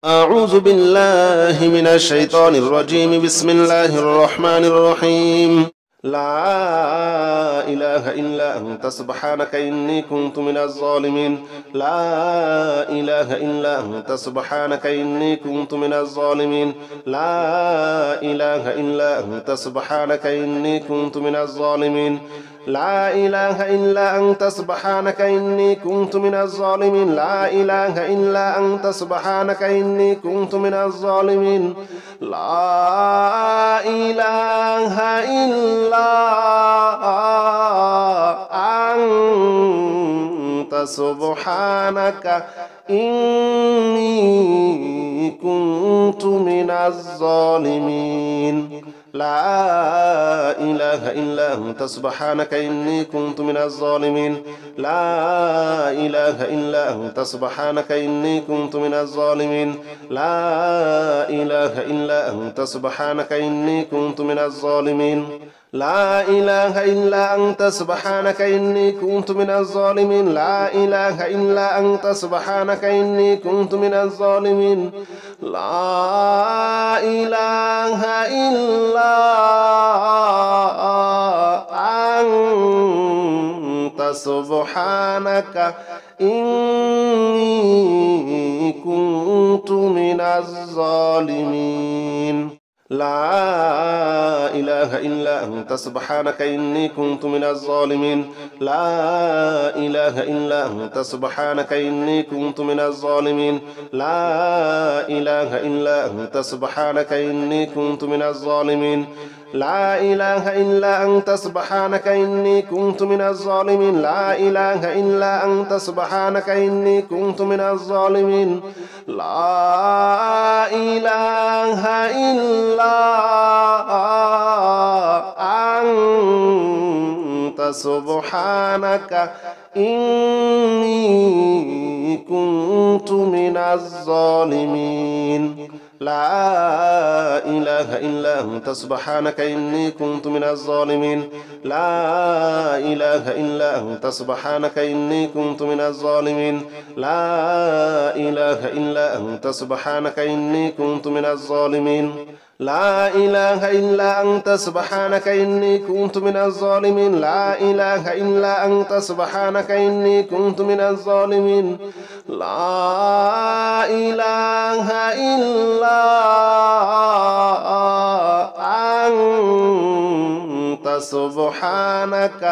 أعوذ بالله من الشيطان الرجيم. بسم الله الرحمن الرحيم. لا إله إلا أنت سبحانك إني كنت من الظالمين. لا إله إلا أنت سبحانك إني كنت من الظالمين. لا إله إلا أنت سبحانك إني كنت من الظالمين. لا إله إلا أنت سبحانك إني كنت من الظالمين. لا إله إلا أنت سبحانك إني كنت من الظالمين. لا إله إلا أنت سبحانك إني كنت من الظالمين. لا إله إلا أنت سبحانك إني كنت من الظالمين. لا إله إلا أنت سبحانك إني كنت من الظالمين. لا إله إلا أنت سبحانك إني كنت من الظالمين. لا إله إلا أنت سبحانك إني كنت من الظالمين. لا إله إلا أنت سبحانك إني كنت من الظالمين. لا إله إلا أنت سبحانك إني كنت من الظالمين. لا إله إلا أنت سبحانك إني كنت من الظالمين. لا إله إلا أنت سبحانك إني كنت من الظالمين. لا إله إلا أنت سبحانك إني كنت من الظالمين. لا إله إلا أنت سبحانك إني كنت من الظالمين. لا إله إلا أنت سبحانك إني كنت من الظالمين. لا إله إلا أنت سبحانك إني كنت من الظالمين. لا إله إلا أنت سبحانك إني كنت من الظالمين. لا إله إلا أنت سبحانك إني كنت من الظالمين. لا إله إلا أنت سبحانك إني كنت من الظالمين. لا إله إلا أنت سبحانك إني كنت من الظالمين. لا إله إلا أنت سبحانك إني كنت من الظالمين. لا إله إلا أنت سبحانك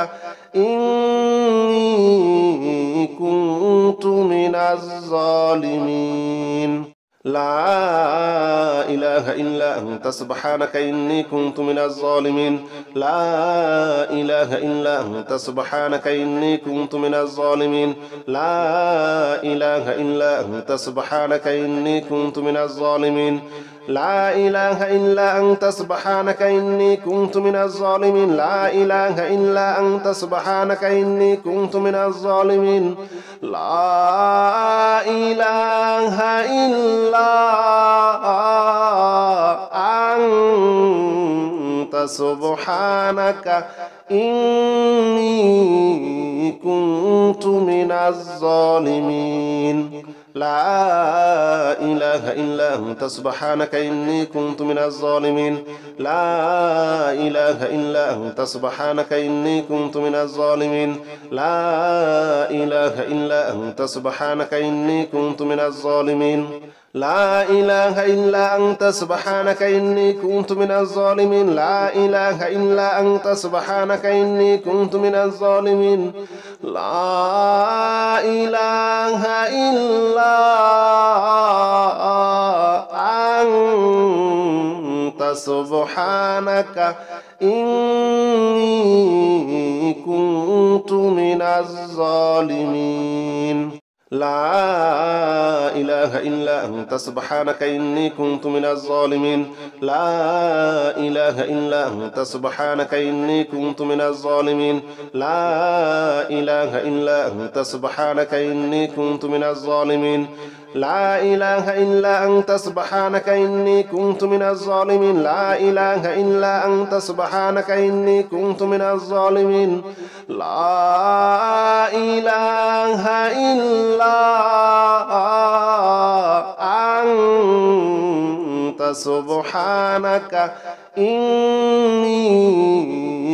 إني كنت من الظالمين. لا إله إلا أنت سبحانك إني كنت من الظالمين. لا إله إلا أنت سبحانك إني كنت من الظالمين. لا إله إلا أنت سبحانك إني كنت من الظالمين. لا إله إلا أنت سبحانك إني كنت من الظالمين. لا إله إلا أنت سبحانك إني كنت من الظالمين. لا إله إلا أنت سبحانك إني كنت من الظالمين. لا إله إلا أنت سبحانك إني كنت من الظالمين. لا إله إلا أنت سبحانك إني كنت من الظالمين. لا إله إلا أنت سبحانك إني كنت من الظالمين. لا إله إلا أنت سبحانك إني كنت من الظالمين. لا إله إلا أنت سبحانك إني كنت من الظالمين. لا إله إلا أنت سبحانك إني كنت من الظالمين. لا إله إلا أنت سبحانك إني كنت من الظالمين. لا إله إلا أنت سبحانك إني كنت من الظالمين. لا إله إلا أنت سبحانك إني كنت من الظالمين. لا إله إلا أنت سبحانك إني كنت من الظالمين. لا إله إلا أنت سبحانك إني كنت من الظالمين. لا إله إلا أنت سبحانك إني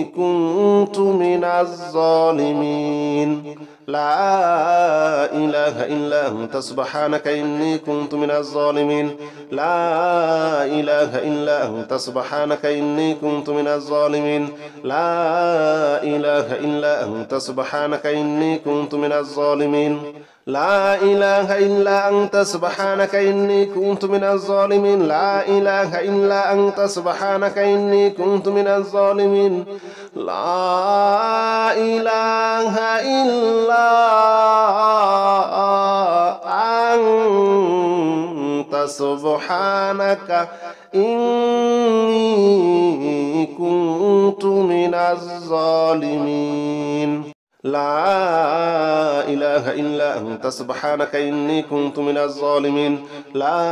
كنت من الظالمين لا إله إلا أنت سبحانك إني كنت من الظالمين لا إله إلا أنت سبحانك إني كنت من الظالمين لا إله إلا أنت سبحانك إني كنت من الظالمين لا إله إلا أنت سبحانك إني كنت من الظالمين لا إله إلا أنت سبحانك إني كنت من الظالمين لا إله إلا أنت سبحانك إني كنت من الظالمين لا إله إلا أنت سبحانك إني كنت من الظالمين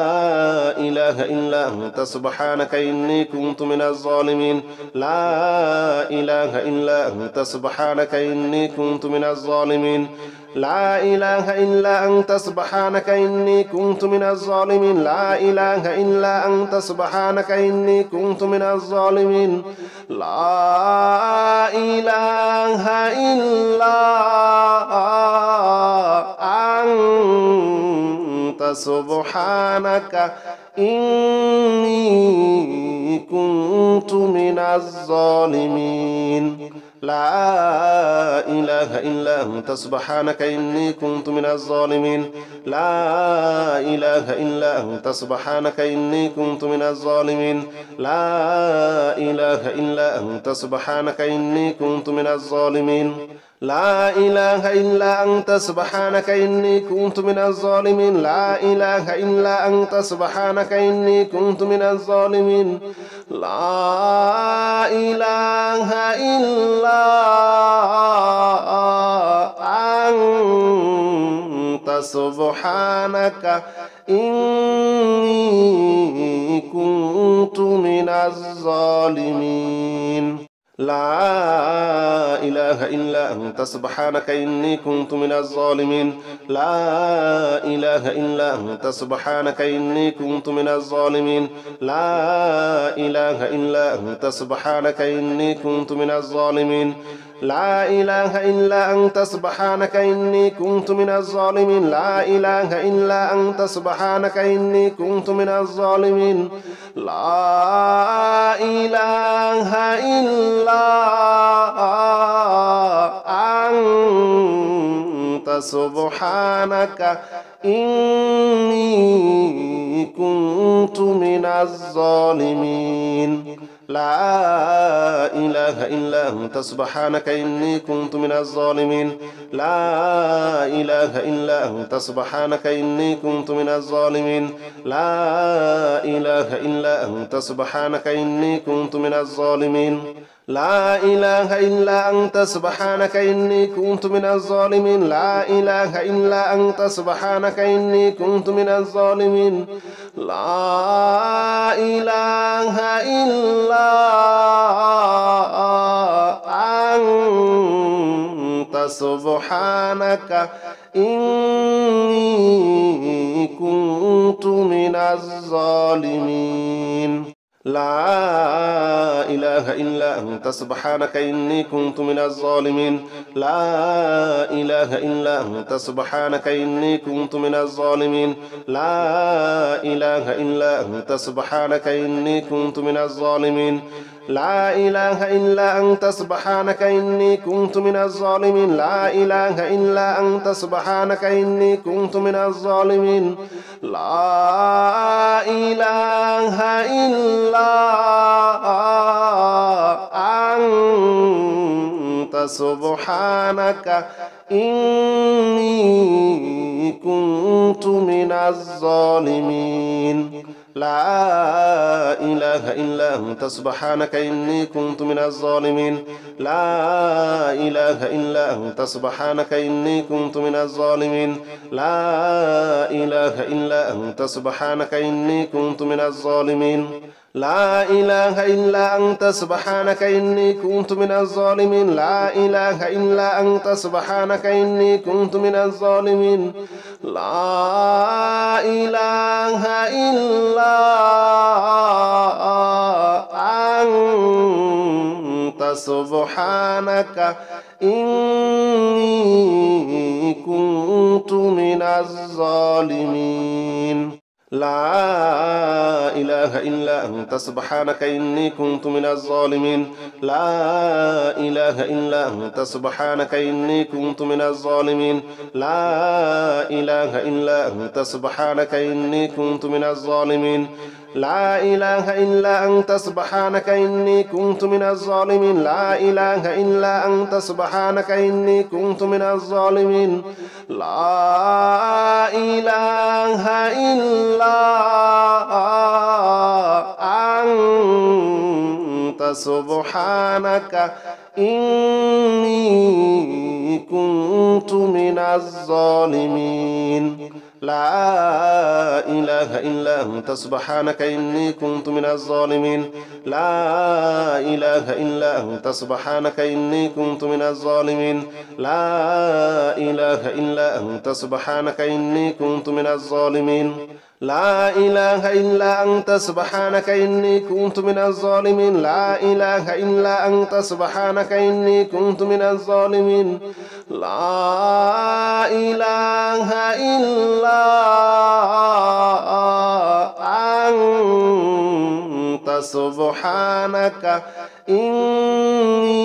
لا إله إلا أنت سبحانك إني كنت من الظالمين لا إله إلا أنت سبحانك إني كنت من الظالمين لا إله إلا أنت سبحانك إني كنت من الظالمين لا إله إلا أنت سبحانك إني كنت من الظالمين لا إله إلا أنت سبحانك إني كنت من الظالمين لا إله إلا أنت سبحانك إني كنت من الظالمين لا إله إلا أنت سبحانك إني كنت من الظالمين لا إله إلا أنت سبحانك إني كنت من الظالمين لا إله إلا أنت سبحانك إني كنت من الظالمين لا إله إلا أنت سبحانك إني كنت من الظالمين لا إله إلا أنت سبحانك إني كنت من الظالمين لا إله إلا أنت سبحانك إني كنت من الظالمين لا إله إلا أنت سبحانك إني كنت من الظالمين لا إله إلا أنت سبحانك إني كنت من الظالمين لا إله إلا أنت سبحانك إني كنت من الظالمين لا إله إلا أنت سبحانك إني كنت من الظالمين لا إله إلا أنت سبحانك إني كنت من الظالمين لا إله إلا أنت سبحانك إني كنت من الظالمين لا إله إلا أنت سبحانك إني كنت من الظالمين لا إله إلا أنت سبحانك إني كنت من الظالمين لا إله إلا أنت سبحانك إني كنت من الظالمين لا إله إلا أنت سبحانك إني كنت من الظالمين لا إله إلا أنت سبحانك إني كنت من الظالمين لا إله إلا أنت سبحانك إني كنت من الظالمين لا إله إلا أنت سبحانك إني كنت من الظالمين لا إله إلا أنت سبحانك إني كنت من الظالمين لا إله إلا أنت سبحانك إني كنت من الظالمين لا إله إلا أنت سبحانك إني كنت من الظالمين لا إله إلا أنت سبحانك إني كنت من الظالمين لا إله إلا أنت سبحانك إني كنت من الظالمين لا إله إلا أنت سبحانك إني كنت من الظالمين لا إله إلا أنت سبحانك إني كنت من الظالمين لا إله إلا أنت سبحانك إني كنت من الظالمين لا إله إلا أنت سبحانك إني كنت من الظالمين لا إله إلا أنت سبحانك إني كنت من الظالمين لا إله إلا أنت سبحانك إني كنت من الظالمين لا إله إلا أنت سبحانك إني كنت من الظالمين لا إله إلا أنت سبحانك إني كنت من الظالمين لا إله إلا أنت سبحانك إني كنت من الظالمين لا إله إلا أنت سبحانك إني كنت من الظالمين لا إله إلا أنت سبحانك إني كنت من الظالمين لا إله إلا أنت سبحانك إني كنت من الظالمين لا إله إلا أنت سبحانك إني كنت من الظالمين لا إله إلا أنت سبحانك إني كنت من الظالمين لا إله إلا أنت سبحانك إني كنت من الظالمين لا إله إلا أنت سبحانك إني كنت من الظالمين لا إله إلا أنت سبحانك إني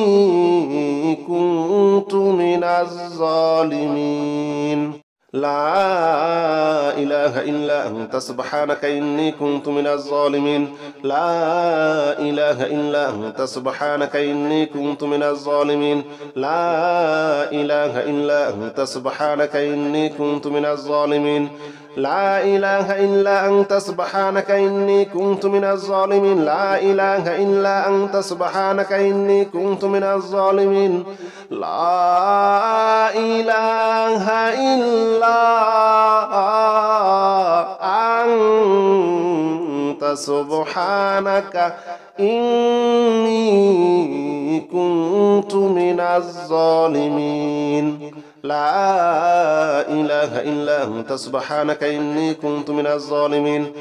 كنت من الظالمين لا إله إلا أنت سبحانك إني كنت من الظالمين لا إله إلا أنت سبحانك إني كنت من الظالمين لا إله إلا أنت سبحانك إني كنت من الظالمين لا إله إلا أنت سبحانك إني كنت من الظالمين لا إله إلا أنت سبحانك إني كنت من الظالمين لا إله إلا أنت سبحانك إني كنت من الظالمين لا إله إلا أنت سبحانك إني كنت من الظالمين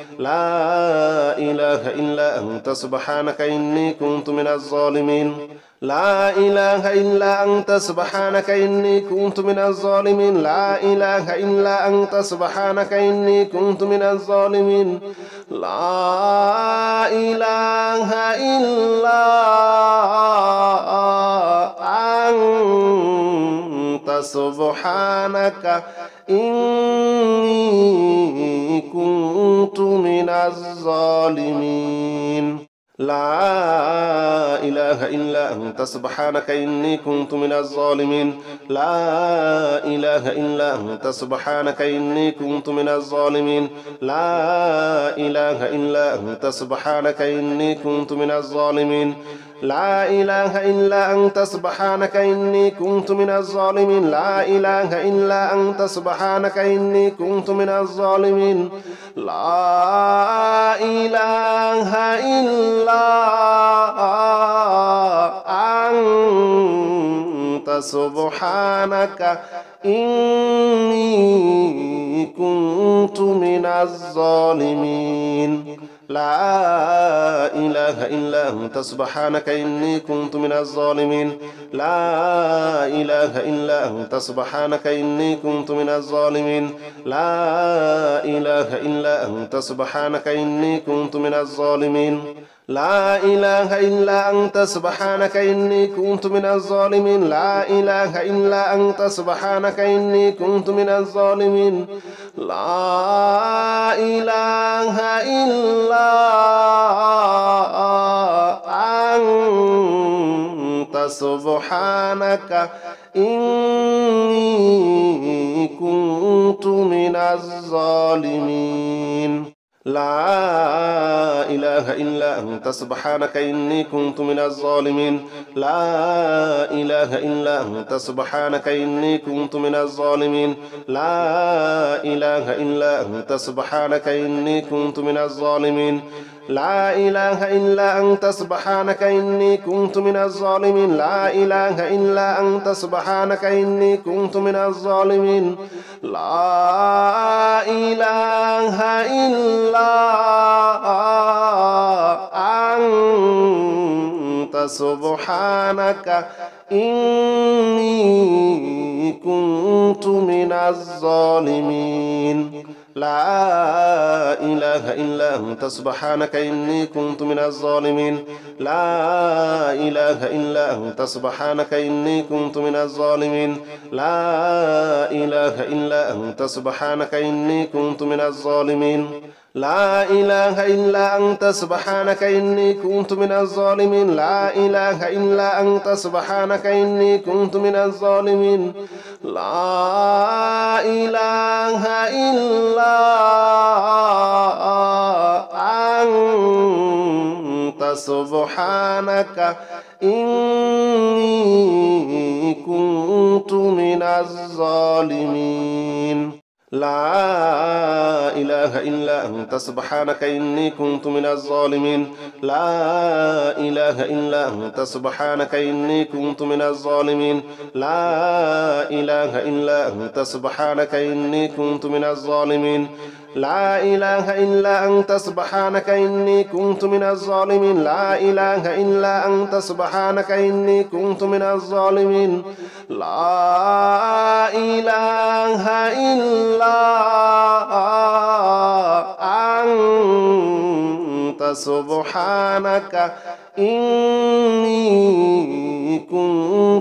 لا إله إلا أنت سبحانك إني كنت من الظالمين لا إله إلا أنت سبحانك إني كنت من الظالمين لا إله إلا أنت سبحانك إني كنت من الظالمين لا إله إلا أنت سبحانك إني كنت من الظالمين لا إله إلا أنت سبحانك إني كنت من الظالمين لا إله إلا أنت سبحانك إني كنت من الظالمين لا إله إلا أنت سبحانك إني كنت من الظالمين لا إله إلا أنت سبحانك إني كنت من الظالمين لا إله إلا أنت سبحانك إني كنت من الظالمين لا إله إلا أنت سبحانك إني كنت من الظالمين لا إله إلا أنت سبحانك إني كنت من الظالمين لا إله إلا أنت سبحانك إني كنت من الظالمين لا إله إلا أنت سبحانك إني كنت من الظالمين لا إله إلا أنت سبحانك إني كنت من الظالمين لا إله إلا أنت سبحانك إني كنت من الظالمين لا إله إلا أنت سبحانك إني كنت من الظالمين لا إله إلا أنت سبحانك إني كنت من الظالمين لا إله إلا أنت أنت سبحانك إني كنت من الظالمين لا إله إلا أنت سبحانك إني كنت من الظالمين لا إله إلا أنت سبحانك إني كنت من الظالمين لا إله إلا أنت سبحانك إني كنت من الظالمين لا إله إلا أنت سبحانك إني كنت من الظالمين لا إله إلا أنت سبحانك إني كنت من الظالمين لا إله إلا أنت سبحانك إني كنت من الظالمين لا إله إلا أنت سبحانك إني كنت من الظالمين لا إله إلا أنت سبحانك إني كنت من الظالمين لا إله إلا أنت سبحانك إني كنت من الظالمين لا إله إلا أنت سبحانك إني كنت من الظالمين لا إله إلا أنت سبحانك إني كنت من الظالمين لا إله إلا أنت سبحانك إني كنت من الظالمين لا إله إلا أنت سبحانك إني كنت من الظالمين لا إله إلا أنت سبحانك إني كنت من الظالمين لا إله إلا أنت سبحانك إني كنت من الظالمين لا إله إلا أنت سبحانك إني كنت من الظالمين لا إله إلا أنت سبحانك إني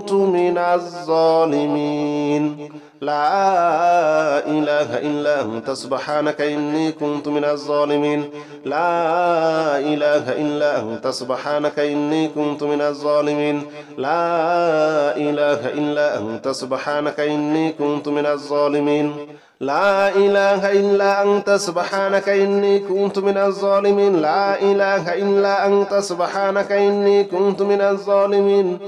كنت من الظالمين لا إله إلا أنت سبحانك إني كنت من الظالمين لا إله إلا أنت سبحانك إني كنت من الظالمين لا إله إلا أنت سبحانك إني كنت من الظالمين لا إله إلا أنت سبحانك إني كنت من الظالمين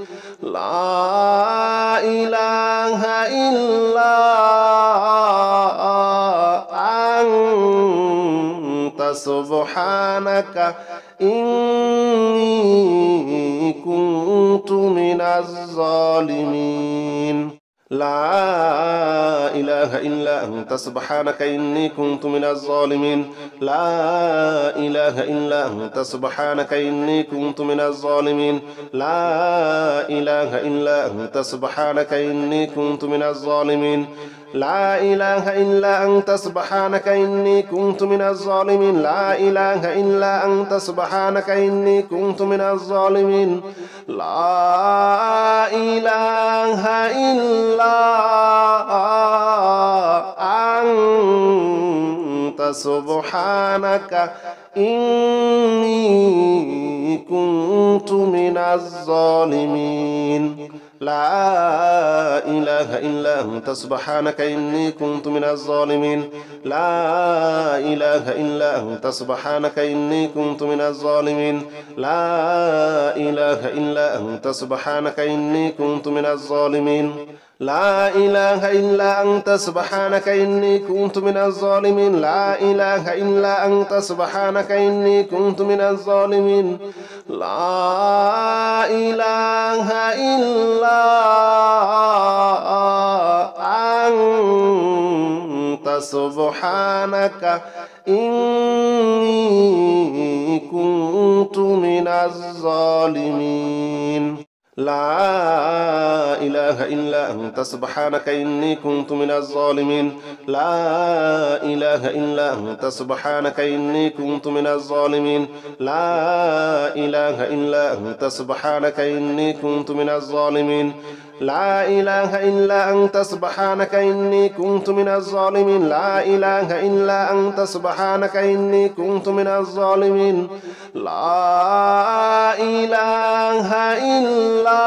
لا إله إلا أنت سبحانك إني كنت من الظالمين لا إله إلا أنت سبحانك إني كنت من الظالمين لا إله إلا أنت سبحانك إني كنت من الظالمين لا إله إلا أنت سبحانك إني كنت من الظالمين لا إله إلا أنت سبحانك إني كنت من الظالمين لا إله إلا أنت سبحانك إني كنت من الظالمين لا إله إلا أنت سبحانك إني كنت من الظالمين لا إله إلا أنت سبحانك إني كنت من الظالمين لا إله إلا أنت سبحانك إني كنت من الظالمين لا إله إلا أنت سبحانك إني كنت من الظالمين لا إله إلا أنت سبحانك إني كنت من الظالمين لا إله إلا أنت سبحانك إني كنت من الظالمين لا إله إلا أنت سبحانك إني كنت من الظالمين لا إله إلا أنت سبحانك إني كنت من الظالمين لا إله إلا أنت سبحانك إني كنت من الظالمين لا إله إلا أنت سبحانك إني كنت من الظالمين لا إله إلا أنت سبحانك إني كنت من الظالمين لا إله إلا أنت سبحانك إني كنت من الظالمين لا إله إلا أنت سبحانك إني كنت من الظالمين لا إله إلا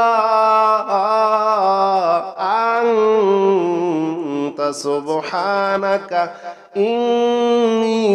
أنت سبحانك إني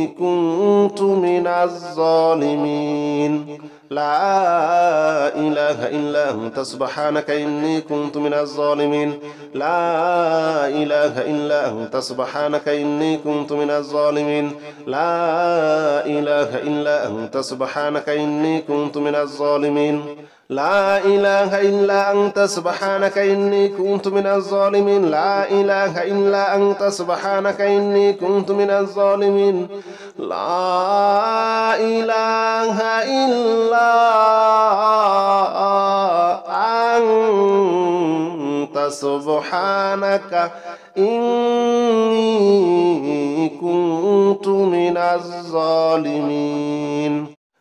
كنت من الظالمين لا إله إلا أنت سبحانك إني كنت من الظالمين لا إله إلا أنت سبحانك إني كنت من الظالمين لا إله إلا أنت سبحانك إني كنت من الظالمين لا إله إلا أنت سبحانك إني كنت من الظالمين لا إله إلا أنت سبحانك إني كنت من الظالمين لا إله إلا أنت سبحانك إني كنت من الظالمين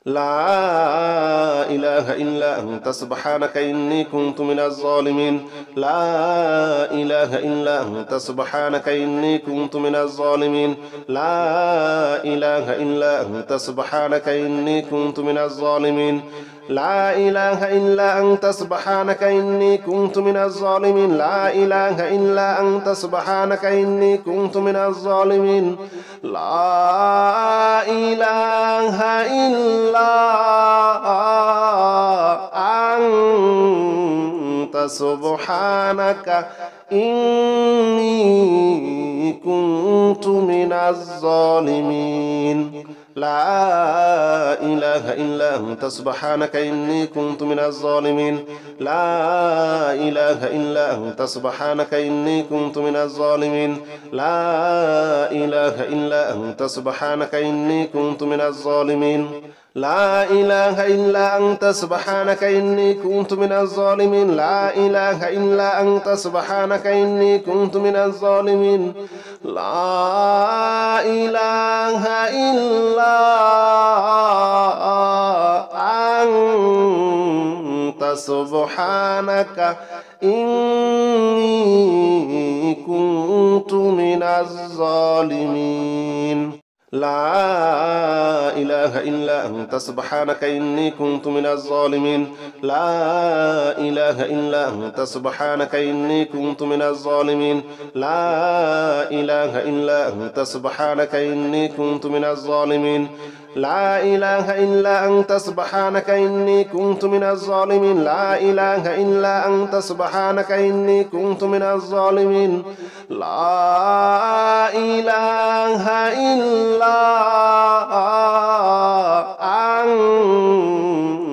لا إله إلا أنت سبحانك إني كنت من الظالمين لا إله إلا أنت سبحانك إني كنت من الظالمين لا إله إلا أنت سبحانك إني كنت من الظالمين لا إله إلا أنت سبحانك إني كنت من الظالمين لا إله إلا أنت سبحانك إني كنت من الظالمين لا إله إلا أنت سبحانك إني كنت من الظالمين لا إله إلا أنت سبحانك إني كنت من الظالمين لا إله إلا أنت سبحانك إني كنت من الظالمين لا إله إلا أنت سبحانك إني كنت من الظالمين لا إله إلا أنت سبحانك إني كنت من الظالمين لا إله إلا أنت سبحانك إني كنت من الظالمين لا إله إلا أنت سبحانك إني كنت من الظالمين لا إله إلا أنت سبحانك إني كنت من الظالمين لا إله إلا أنت سبحانك إني كنت من الظالمين لا إله إلا أنت سبحانك إني كنت من الظالمين لا إله إلا أنت سبحانك إني كنت من الظالمين لا إله إلا أنت سبحانك إني كنت من الظالمين لا إله إلا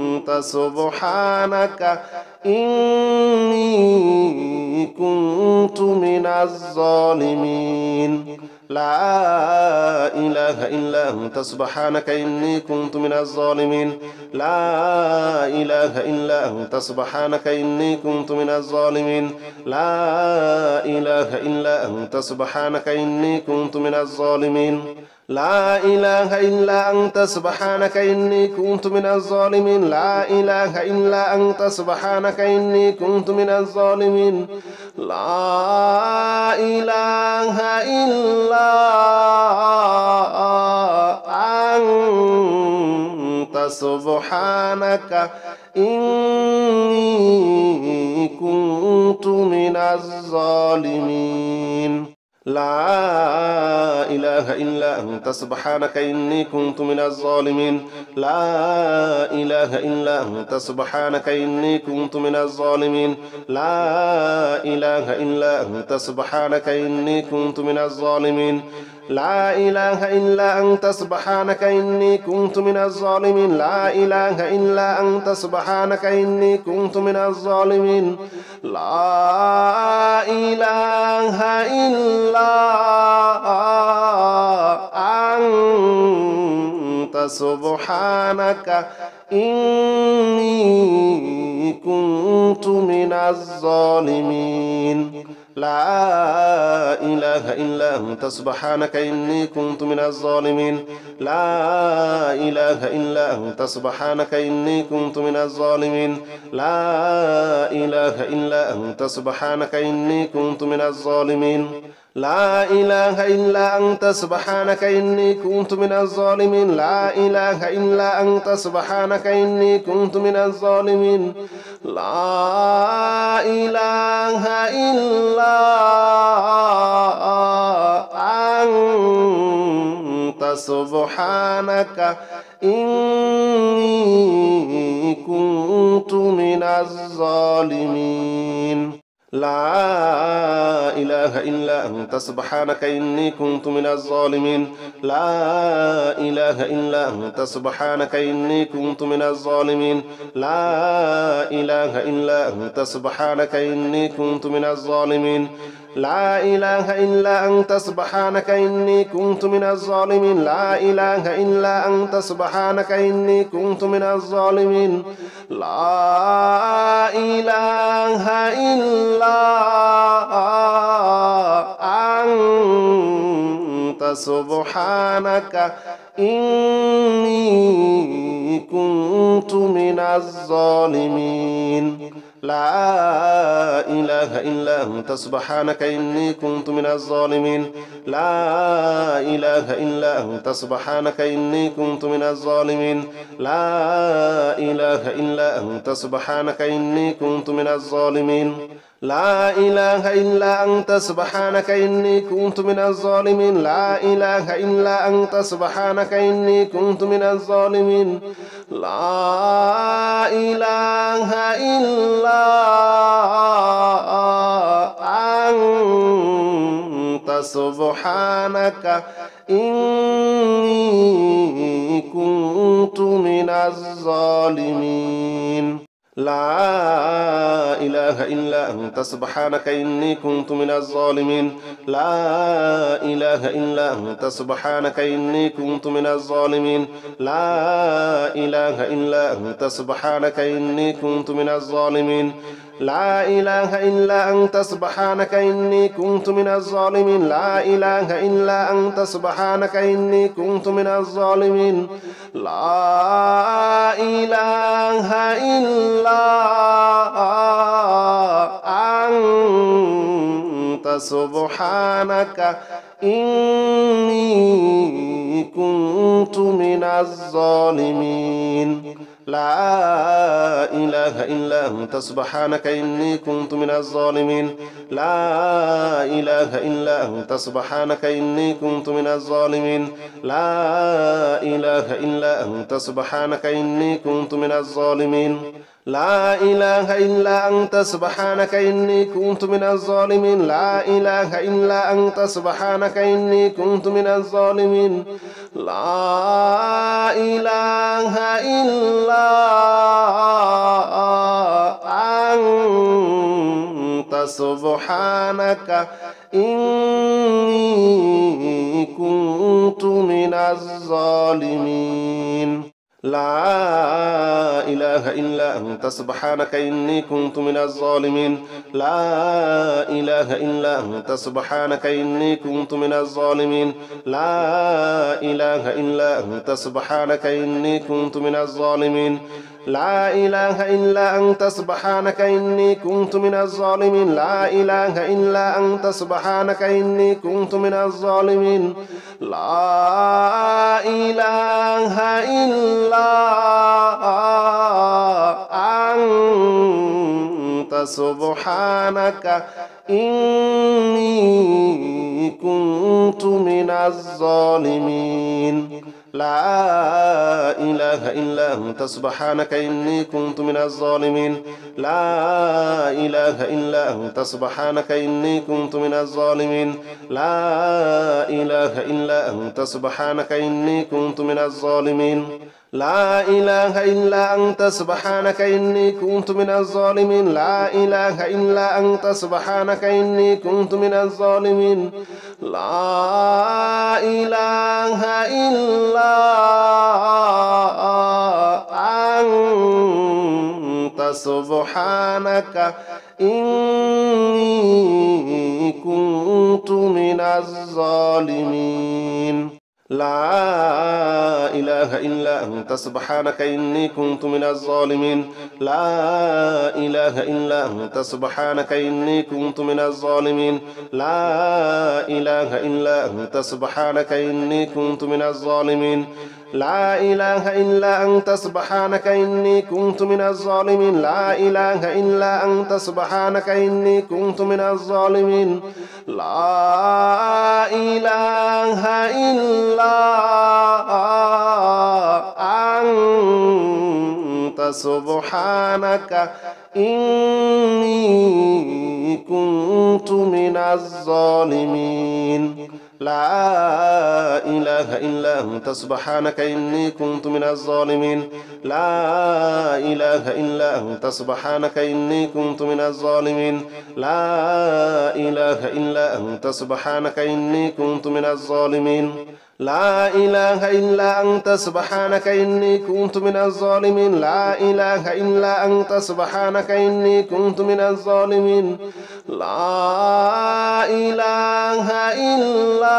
أنت سبحانك إني كنت من الظالمين لا إله إلا أنت سبحانك إني كنت من الظالمين لا إله إلا أنت سبحانك إني كنت من الظالمين لا إله إلا أنت سبحانك إني كنت من الظالمين لا إله إلا أنت سبحانك إني كنت من الظالمين لا إله إلا أنت سبحانك إني كنت من الظالمين لا إله إلا أنت سبحانك إني كنت من الظالمين لا إله إلا أنت سبحانك إني كنت من الظالمين لا إله إلا أنت سبحانك إني كنت من الظالمين لا إله إلا أنت سبحانك إني كنت من الظالمين لا إله إلا أنت سبحانك إني كنت من الظالمين لا إله إلا أنت سبحانك إني كنت من الظالمين لا إله إلا أنت سبحانك إني كنت من الظالمين لا إله إلا أنت سبحانك إني كنت من الظالمين لا إله إلا أنت سبحانك إني كنت من الظالمين لا إله إلا أنت سبحانك إني كنت من الظالمين لا إله إلا أنت سبحانك إني كنت من الظالمين لا إله إلا أنت سبحانك إني كنت من الظالمين لا إله إلا سبحانك إني كنت من الظالمين لا إله إلا أنت سبحانك إني كنت من الظالمين لا إله إلا أنت سبحانك إني كنت من الظالمين لا إله إلا أنت سبحانك إني كنت من الظالمين لا إله إلا أنت سبحانك إني كنت من الظالمين لا إله إلا أنت سبحانك إني كنت من الظالمين لا إله إلا أنت سبحانك إني كنت من الظالمين لا إله إلا أنت سبحانك إني كنت من الظالمين لا إله إلا أنت سبحانك إني كنت من الظالمين لا إله إلا أنت سبحانك إني كنت من الظالمين لا إله إلا أنت سبحانك إني كنت من الظالمين لا إله إلا أنت سبحانك إني كنت من الظالمين لا إله إلا أنت سبحانك إني كنت من الظالمين لا إله إلا أنت سبحانك إني كنت من الظالمين لا إله إلا أنت سبحانك إني كنت من الظالمين لا إله إلا أنت سبحانك إني كنت من الظالمين لا إله إلا أنت سبحانك إني كنت من الظالمين لا إله إلا أنت سبحانك إني كنت من الظالمين لا إله إلا أنت سبحانك إني كنت من الظالمين لا إله إلا أنت سبحانك إني كنت من الظالمين لا إله إلا أنت سبحانك إني كنت من الظالمين لا إله إلا أنت سبحانك إني كنت من الظالمين لا إله إلا أنت سبحانك إني كنت من الظالمين لا إله إلا أنت سبحانك إني كنت من الظالمين لا إله إلا أنت سبحانك إني كنت من الظالمين لا إله إلا أنت سبحانك إني كنت من الظالمين لا إله إلا أنت سبحانك إني كنت من الظالمين لا إله إلا أنت سبحانك إني كنت من الظالمين لا إله إلا أنت سبحانك إني كنت من الظالمين لا إله إلا أنت سبحانك إني كنت من الظالمين لا إله إلا أنت سبحانك إني كنت من الظالمين لا إله إلا أنت سبحانك إني كنت من الظالمين لا إله إلا أنت سبحانك إني كنت من الظالمين لا إله إلا أنت سبحانك إني كنت من الظالمين لا إله إلا أنت سبحانك إني كنت من الظالمين لا إله إلا أنت سبحانك إني كنت من الظالمين لا إله إلا أنت سبحانك إني كنت من الظالمين لا إله إلا أنت سبحانك إني كنت من الظالمين لا إله إلا أنت سبحانك إني كنت من الظالمين لا إله إلا أنت سبحانك إني كنت من الظالمين لا إله إلا أنت سبحانك إني كنت من الظالمين لا إله إلا أنت سبحانك إني كنت من الظالمين لا إله إلا سبحانك إني كنت من الظالمين لا إله إلا أنت سبحانك إني كنت من الظالمين لا إله إلا أنت سبحانك إني كنت من الظالمين لا إله إلا أنت سبحانك إني كنت من الظالمين لا إله إلا أنت سبحانك إني كنت من الظالمين لا إله إلا أنت سبحانك إني كنت من الظالمين لا إله إلا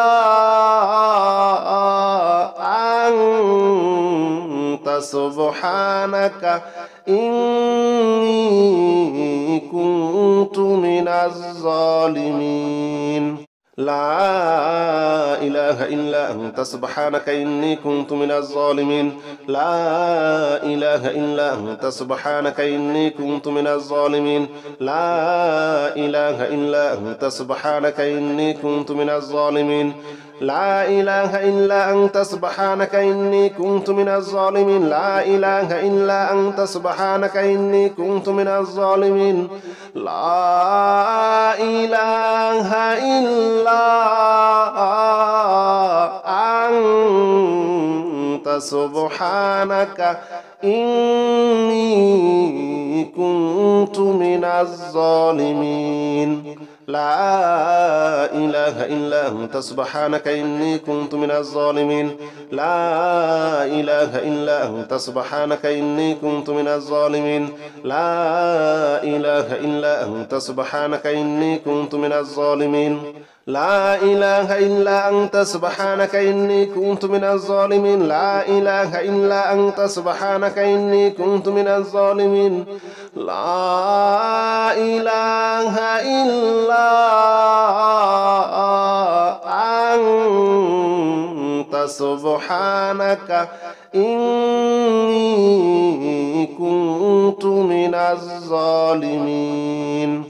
أنت سبحانك إني كنت من الظالمين لا إله إلا أنت سبحانك إني كنت من الظالمين لا إله إلا أنت سبحانك إني كنت من الظالمين لا إله إلا أنت سبحانك إني كنت من الظالمين لا إله إلا أنت سبحانك إني كنت من الظالمين لا إله إلا أنت سبحانك إني كنت من الظالمين لا إله إلا أنت سبحانك إني كنت من الظالمين لا إله إلا أنت سبحانك إني كنت من الظالمين لا إله إلا أنت سبحانك إني كنت من الظالمين لا إله إلا أنت سبحانك إني كنت من الظالمين لا إله إلا أنت سبحانك إني كنت من الظالمين لا إله إلا أنت سبحانك إني كنت من الظالمين لا إله إلا أنت سبحانك إني كنت من الظالمين.